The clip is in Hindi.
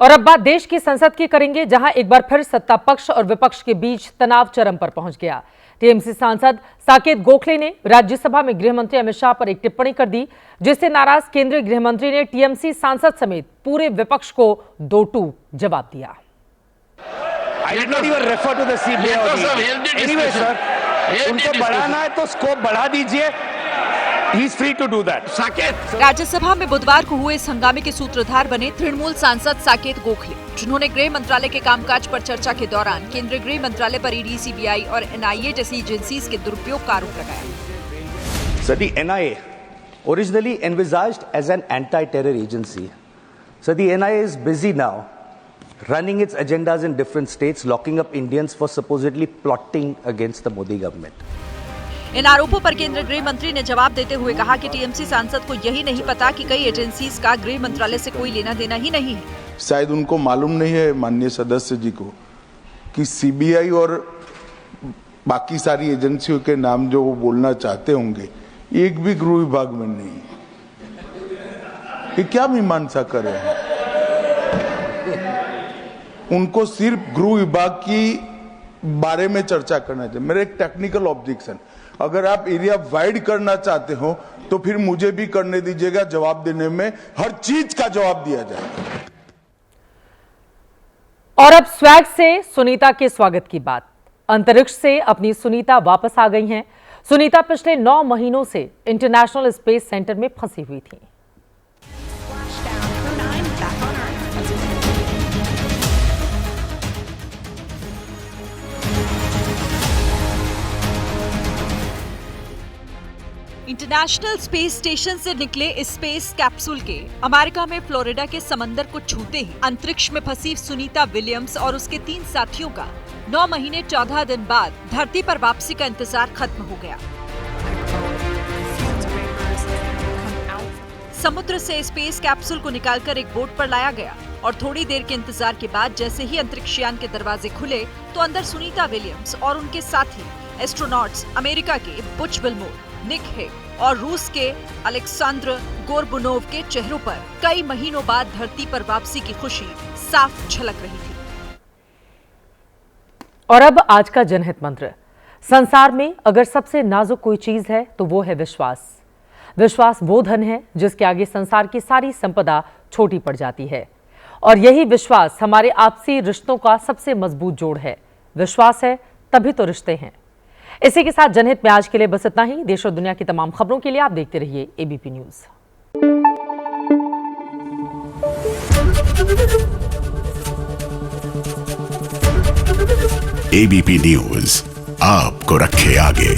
और अब बात देश की संसद की करेंगे, जहां एक बार फिर सत्ता पक्ष और विपक्ष के बीच तनाव चरम पर पहुंच गया। टीएमसी सांसद साकेत गोखले ने राज्यसभा में गृह मंत्री अमित शाह पर एक टिप्पणी कर दी, जिससे नाराज केंद्रीय गृह मंत्री ने टीएमसी सांसद समेत पूरे विपक्ष को दो टूक जवाब दिया। उनको बढ़ाना है तो स्कोप बढ़ा दीजिए। He is free to do that. Rajya Sabha में बुधवार को हुए इस हंगामे के सूत्रधार बने तृणमूल सांसद साकेत गोखले, जिन्होंने गृह मंत्रालय के कामकाज पर चर्चा के दौरान केंद्रीय गृह मंत्रालय पर ईडी, सीबीआई और एनआईए जैसी एजेंसीज के दुरुपयोग का आरोप लगाया। So the NIA, originally envisaged as an anti-terror agency, so the NIA is busy now running its agendas in different states, locking up Indians for supposedly plotting against the Modi government. इन आरोपों पर केंद्रीय गृह मंत्री ने जवाब देते हुए कहा कि टीएमसी सांसद को यही नहीं पता कि कई एजेंसीज का गृह मंत्रालय से कोई लेना देना ही नहीं है। शायद उनको मालूम नहीं है माननीय सदस्य जी को कि सीबीआई और बाकी सारी एजेंसियों के नाम जो वो बोलना चाहते होंगे एक भी गृह विभाग में नहीं है। ये क्या मीमांसा कर रहे हैं? उनको सिर्फ गृह विभाग की बारे में चर्चा करना चाहिए। मेरा एक टेक्निकल ऑब्जेक्शन, अगर आप एरिया वाइड करना चाहते हो तो फिर मुझे भी करने दीजिएगा, जवाब देने में हर चीज का जवाब दिया जाएगा। और अब स्वैग से सुनीता के स्वागत की बात। अंतरिक्ष से अपनी सुनीता वापस आ गई हैं। सुनीता पिछले 9 महीनों से इंटरनेशनल स्पेस सेंटर में फंसी हुई थी। इंटरनेशनल स्पेस स्टेशन से निकले इस स्पेस कैप्सूल के अमेरिका में फ्लोरिडा के समंदर को छूते ही अंतरिक्ष में फंसी सुनीता विलियम्स और उसके 3 साथियों का 9 महीने 14 दिन बाद धरती पर वापसी का इंतजार खत्म हो गया। समुद्र से स्पेस कैप्सूल को निकालकर एक बोट पर लाया गया और थोड़ी देर के इंतजार के बाद जैसे ही अंतरिक्षयान के दरवाजे खुले तो अंदर सुनीता विलियम्स और उनके साथी एस्ट्रोनॉट्स अमेरिका के बुच विल्मोर, निक हेग और रूस के अलेक्सांद्र गोरबुनोव के चेहरों पर कई महीनों बाद धरती पर वापसी की खुशी साफ झलक रही थी। और अब आज का जनहित मंत्र। संसार में अगर सबसे नाजुक कोई चीज है तो वो है विश्वास। विश्वास वो धन है जिसके आगे संसार की सारी संपदा छोटी पड़ जाती है, और यही विश्वास हमारे आपसी रिश्तों का सबसे मजबूत जोड़ है। विश्वास है तभी तो रिश्ते हैं। इसी के साथ जनहित में आज के लिए बस इतना ही। देश और दुनिया की तमाम खबरों के लिए आप देखते रहिए एबीपी न्यूज। एबीपी न्यूज आपको रखे आगे।